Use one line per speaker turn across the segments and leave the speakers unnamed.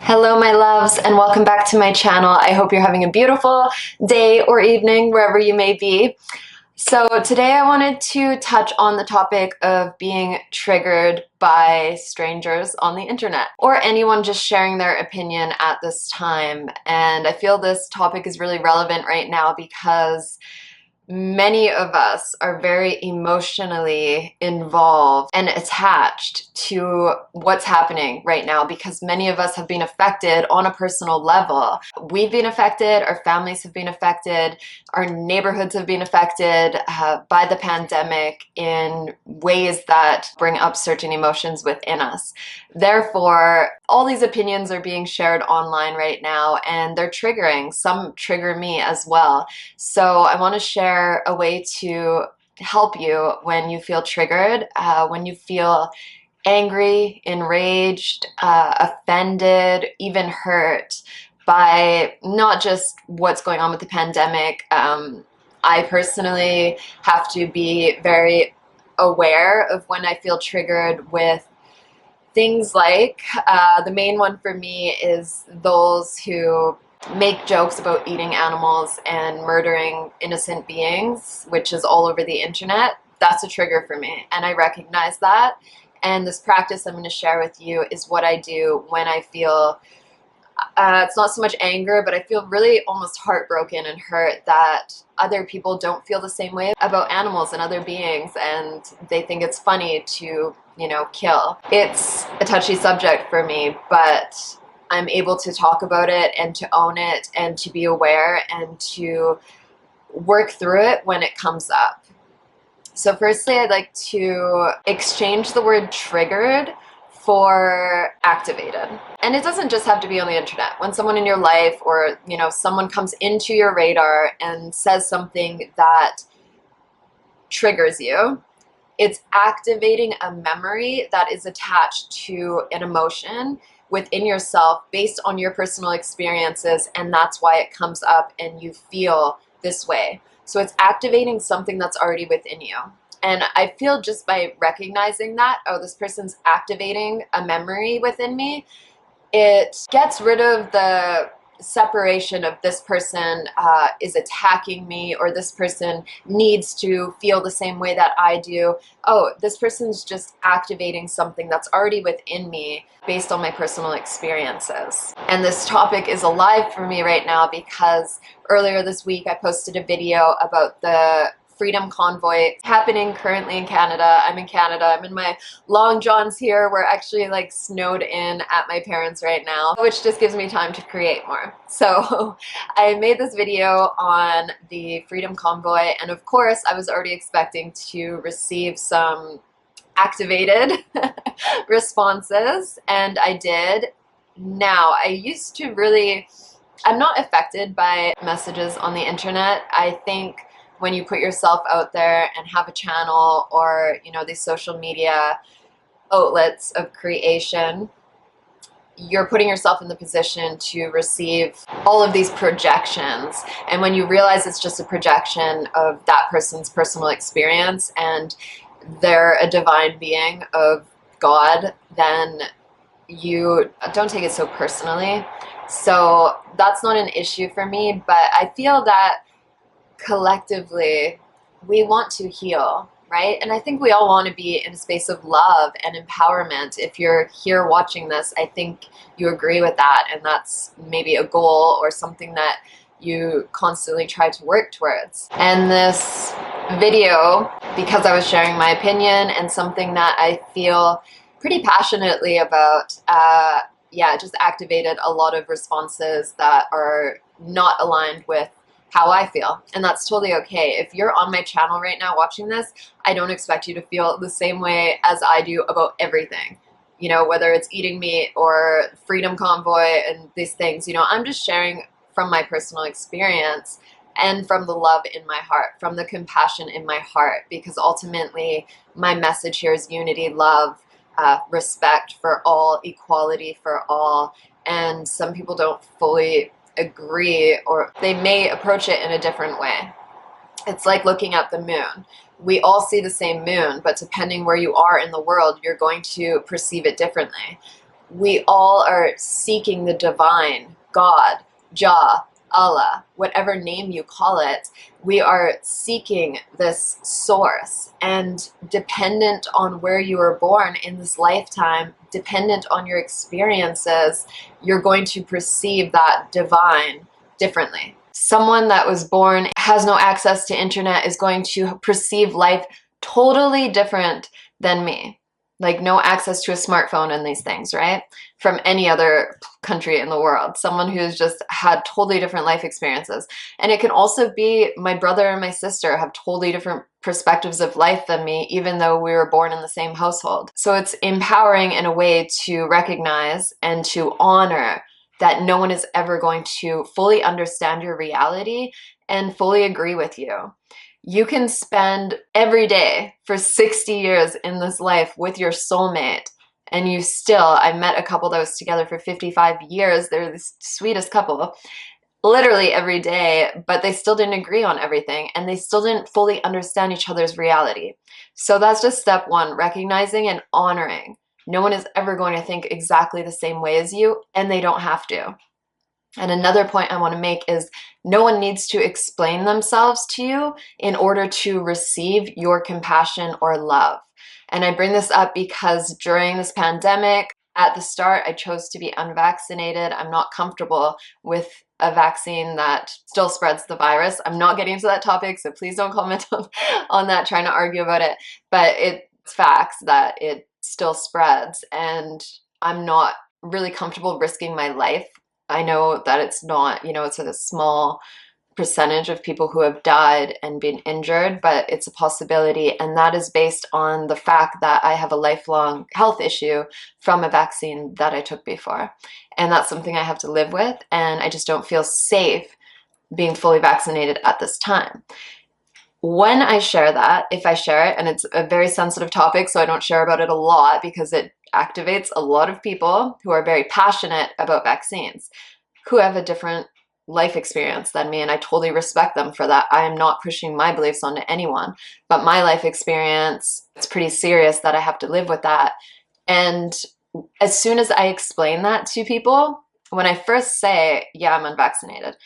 Hello my loves, and welcome back to my channel. I hope you're having a beautiful day or evening wherever you may be. So today I wanted to touch on the topic of being triggered by strangers on the internet or anyone just sharing their opinion at this time. And I feel this topic is really relevant right now because many of us are very emotionally involved and attached to what's happening right now because many of us have been affected on a personal level. We've been affected, our families have been affected, our neighborhoods have been affected by the pandemic in ways that bring up certain emotions within us. Therefore, all these opinions are being shared online right now and they're triggering. Some trigger me as well. So I want to share a way to help you when you feel triggered, when you feel angry, enraged, offended, even hurt by not just what's going on with the pandemic. I personally have to be very aware of when I feel triggered with things like, the main one for me is those who make jokes about eating animals and murdering innocent beings, which is all over the internet. That's a trigger for me, and I recognize that. And this practice I'm going to share with you is what I do when I feel, it's not so much anger, but I feel really almost heartbroken and hurt that other people don't feel the same way about animals and other beings, and they think it's funny to, kill. It's a touchy subject for me, but I'm able to talk about it and to own it and to be aware and to work through it when it comes up. So firstly, I'd like to exchange the word triggered for activated. And it doesn't just have to be on the internet. When someone in your life or, someone comes into your radar and says something that triggers you, it's activating a memory that is attached to an emotion within yourself based on your personal experiences, and that's why it comes up and you feel this way. So it's activating something that's already within you. And I feel just by recognizing that, oh, this person's activating a memory within me, it gets rid of the separation of this person is attacking me, or this person needs to feel the same way that I do. Oh, this person's just activating something that's already within me based on my personal experiences. And this topic is alive for me right now because earlier this week I posted a video about the Freedom Convoy happening currently in Canada. I'm in Canada. I'm in my long johns here. We're actually like snowed in at my parents' right now, which just gives me time to create more. So I made this video on the Freedom Convoy, and of course I was already expecting to receive some activated responses, and I did. Now, I'm not affected by messages on the internet. I think when you put yourself out there and have a channel or, these social media outlets of creation, you're putting yourself in the position to receive all of these projections. And when you realize it's just a projection of that person's personal experience and they're a divine being of God, then you don't take it so personally. So that's not an issue for me, but I feel that collectively we want to heal, right? And I think we all want to be in a space of love and empowerment. If you're here watching this, I think you agree with that, and that's maybe a goal or something that you constantly try to work towards. And this video, because I was sharing my opinion and something that I feel pretty passionately about, just activated a lot of responses that are not aligned with how I feel, and that's totally okay. If you're on my channel right now watching this, I don't expect you to feel the same way as I do about everything, whether it's eating meat or Freedom Convoy and these things. I'm just sharing from my personal experience and from the love in my heart, from the compassion in my heart, because ultimately my message here is unity, love, respect for all, equality for all. And some people don't fully agree, or they may approach it in a different way. It's like looking at the moon. We all see the same moon, but depending where you are in the world, you're going to perceive it differently. we all are seeking the divine, God, Jah, Allah, whatever name you call it. We are seeking this source, and dependent on where you were born in this lifetime, dependent on your experiences, you're going to perceive that divine differently. Someone that was born, has no access to internet, is going to perceive life totally different than me. Like no access to a smartphone and these things, right? From any other country in the world. Someone who's just had totally different life experiences. And it can also be my brother and my sister have totally different perspectives of life than me, even though we were born in the same household. So it's empowering in a way to recognize and to honor that no one is ever going to fully understand your reality and fully agree with you. You can spend every day for 60 years in this life with your soulmate, and you still, I met a couple that was together for 55 years. They're the sweetest couple, literally every day, but they still didn't agree on everything, and they still didn't fully understand each other's reality. So that's just step one, recognizing and honoring. No one is ever going to think exactly the same way as you, and they don't have to. And another point I want to make is no one needs to explain themselves to you in order to receive your compassion or love. And I bring this up because during this pandemic, at the start, I chose to be unvaccinated. I'm not comfortable with a vaccine that still spreads the virus. I'm not getting into that topic, so please don't comment on that, trying to argue about it. But it's facts that it still spreads, and I'm not really comfortable risking my life. I know that it's not, it's a small percentage of people who have died and been injured, but it's a possibility. And that is based on the fact that I have a lifelong health issue from a vaccine that I took before. And that's something I have to live with. And I just don't feel safe being fully vaccinated at this time. When I share that, if I share it, and it's a very sensitive topic, so I don't share about it a lot because it activates a lot of people who are very passionate about vaccines, who have a different life experience than me, and I totally respect them for that. I am not pushing my beliefs onto anyone, but my life experience, it's pretty serious that I have to live with that. And as soon as I explain that to people, when I first say, yeah, I'm unvaccinated,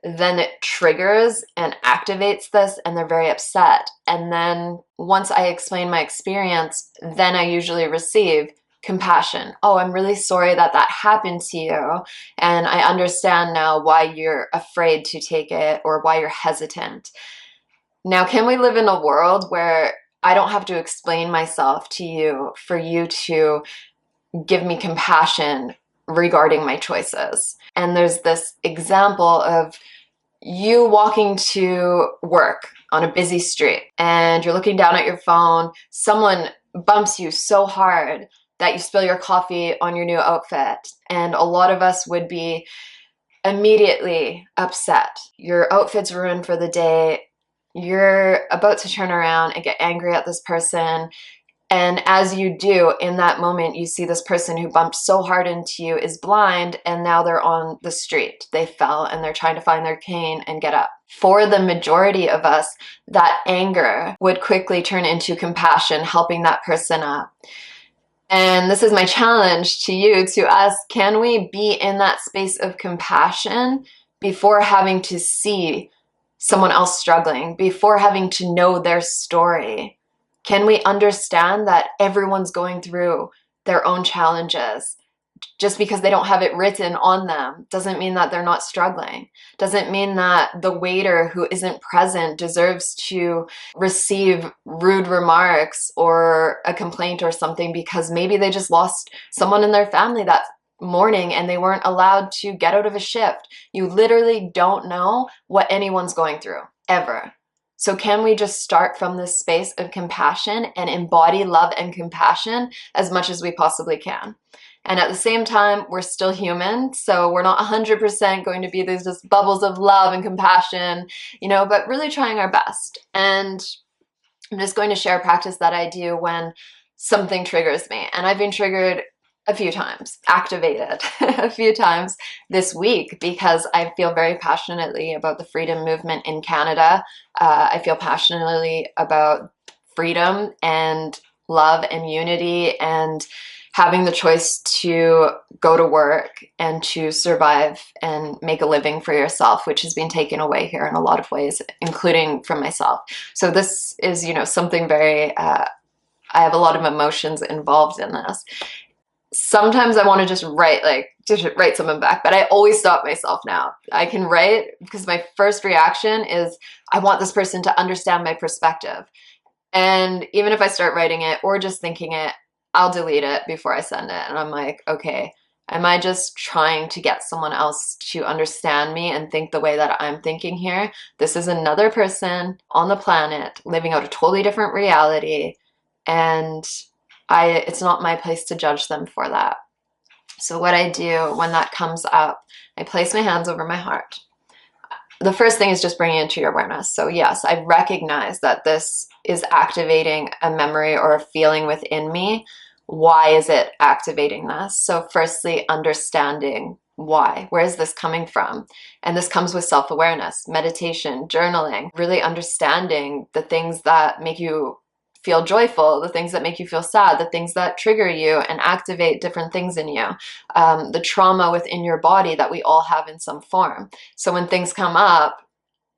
then it triggers and activates this, and they're very upset. And then once I explain my experience, then I usually receive compassion. Oh, I'm really sorry that that happened to you, and I understand now why you're afraid to take it or why you're hesitant. Now, can we live in a world where I don't have to explain myself to you for you to give me compassion regarding my choices? And there's this example of you walking to work on a busy street and you're looking down at your phone, someone bumps you so hard that you spill your coffee on your new outfit. And a lot of us would be immediately upset. Your outfit's ruined for the day. You're about to turn around and get angry at this person. And as you do, in that moment, you see this person who bumped so hard into you is blind, and now they're on the street. They fell and they're trying to find their cane and get up. For the majority of us, that anger would quickly turn into compassion, helping that person up. And this is my challenge to you, to us. Can we be in that space of compassion before having to see someone else struggling, before having to know their story? Can we understand that everyone's going through their own challenges? Just because they don't have it written on them doesn't mean that they're not struggling. Doesn't mean that the waiter who isn't present deserves to receive rude remarks or a complaint or something because maybe they just lost someone in their family that morning and they weren't allowed to get out of a shift. You literally don't know what anyone's going through, ever. So can we just start from this space of compassion and embody love and compassion as much as we possibly can? And at the same time, we're still human, so we're not 100% going to be these just bubbles of love and compassion, but really trying our best. And I'm just going to share a practice that I do when something triggers me. And I've been triggered a few times, activated a few times this week because I feel very passionately about the freedom movement in Canada. I feel passionately about freedom and love and unity and having the choice to go to work and to survive and make a living for yourself, which has been taken away here in a lot of ways, including from myself. So this is, you know, something very, I have a lot of emotions involved in this. Sometimes I want to just write something back, but I always stop myself now. I can write because my first reaction is I want this person to understand my perspective. And even if I start writing it or just thinking it, I'll delete it before I send it. And I'm like, okay, am I just trying to get someone else to understand me and think the way that I'm thinking here? This is another person on the planet living out a totally different reality. And it's not my place to judge them for that. So what I do when that comes up, I place my hands over my heart. The first thing is just bringing it to your awareness. So yes, I recognize that this is activating a memory or a feeling within me. Why is it activating this? So firstly, understanding why. Where is this coming from? And this comes with self-awareness, meditation, journaling, really understanding the things that make you feel joyful, the things that make you feel sad, the things that trigger you and activate different things in you, the trauma within your body that we all have in some form. So when things come up,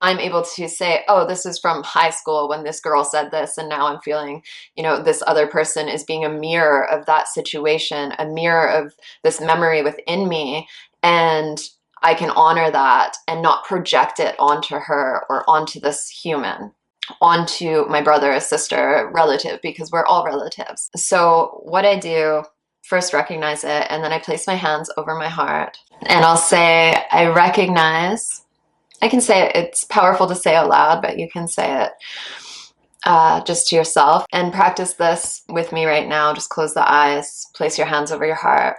I'm able to say, oh, this is from high school when this girl said this, and now I'm feeling, you know, this other person is being a mirror of that situation, a mirror of this memory within me, and I can honor that and not project it onto her or onto this human, onto my brother, a sister, relative, because we're all relatives. So what I do, first recognize it, and then I place my hands over my heart and I'll say, I recognize. I can say it, it's powerful to say out loud, but you can say it just to yourself, and practice this with me right now. Just close the eyes, place your hands over your heart.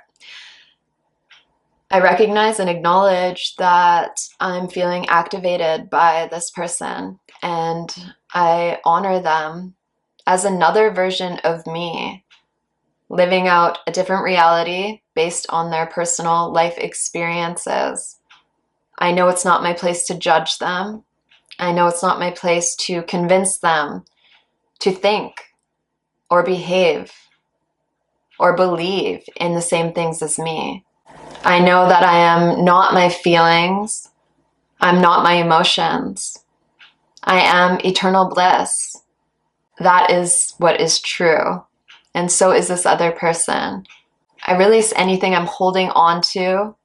I recognize and acknowledge that I'm feeling activated by this person, and I honor them as another version of me, living out a different reality based on their personal life experiences. I know it's not my place to judge them. I know it's not my place to convince them to think or behave or believe in the same things as me. I know that I am not my feelings. I'm not my emotions. I am eternal bliss. That is what is true. And so is this other person. I release anything I'm holding on to,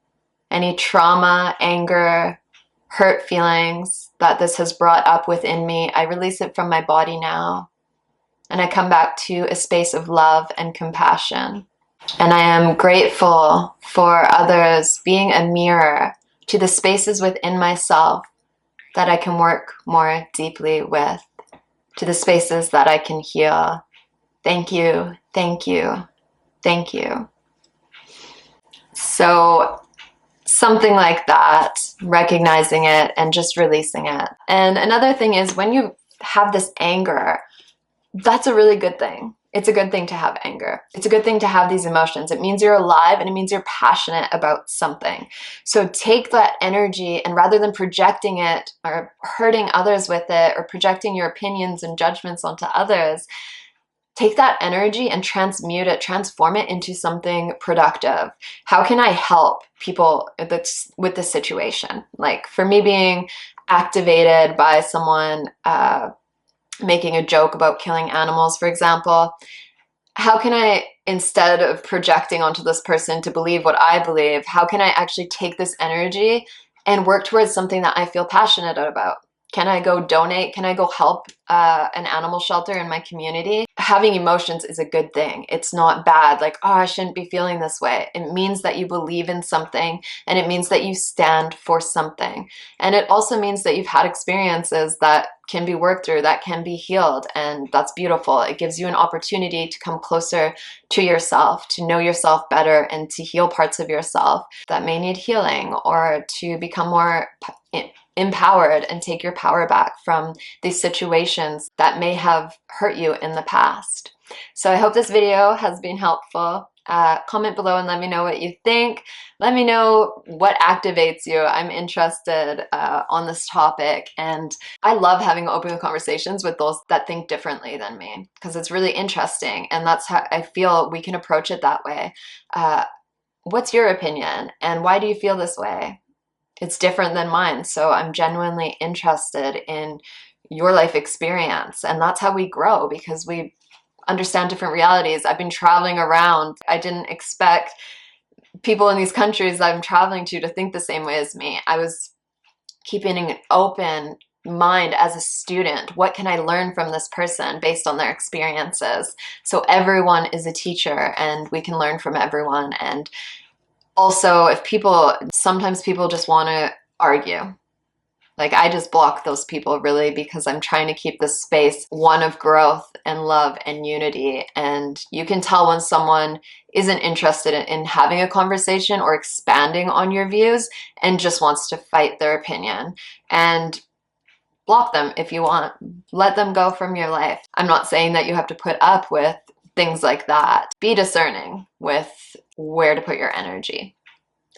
any trauma, anger, hurt feelings that this has brought up within me. I release it from my body now. And I come back to a space of love and compassion. And I am grateful for others being a mirror to the spaces within myself that I can work more deeply with, to the spaces that I can heal. Thank you, thank you, thank you. So something like that, recognizing it and just releasing it. And another thing is, when you have this anger, that's a really good thing. It's a good thing to have anger. It's a good thing to have these emotions. It means you're alive and it means you're passionate about something. So take that energy, and rather than projecting it or hurting others with it or projecting your opinions and judgments onto others, take that energy and transmute it, transform it into something productive. How can I help people with this situation? Like for me, being activated by someone making a joke about killing animals, for example, how can I, instead of projecting onto this person to believe what I believe, how can I actually take this energy and work towards something that I feel passionate about? Can I go donate? Can I go help an animal shelter in my community? Having emotions is a good thing. It's not bad, like, oh, I shouldn't be feeling this way. It means that you believe in something, and it means that you stand for something. And it also means that you've had experiences that can be worked through, that can be healed, and that's beautiful. It gives you an opportunity to come closer to yourself, to know yourself better, and to heal parts of yourself that may need healing, or to become more empowered and take your power back from these situations that may have hurt you in the past. So I hope this video has been helpful. Comment below and let me know what you think. Let me know what activates you. I'm interested on this topic, and I love having open conversations with those that think differently than me, because it's really interesting, and that's how I feel we can approach it that way. What's your opinion, and why do you feel this way? It's different than mine, so I'm genuinely interested in your life experience, and that's how we grow, because we understand different realities. I've been traveling around. I didn't expect people in these countries that I'm traveling to think the same way as me. I was keeping an open mind as a student. What can I learn from this person based on their experiences? So everyone is a teacher, and we can learn from everyone. And also, sometimes people just want to argue. Like, I just block those people, really, because I'm trying to keep this space one of growth and love and unity. And you can tell when someone isn't interested in having a conversation or expanding on your views and just wants to fight their opinion. And block them if you want. Let them go from your life. I'm not saying that you have to put up with things like that. Be discerning with where to put your energy.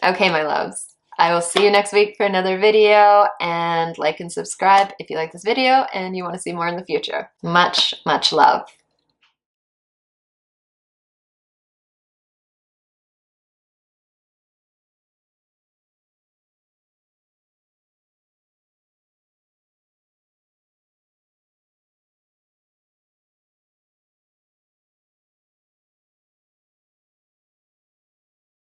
Okay, my loves. I will see you next week for another video, and like and subscribe if you like this video and you want to see more in the future. Much, much love.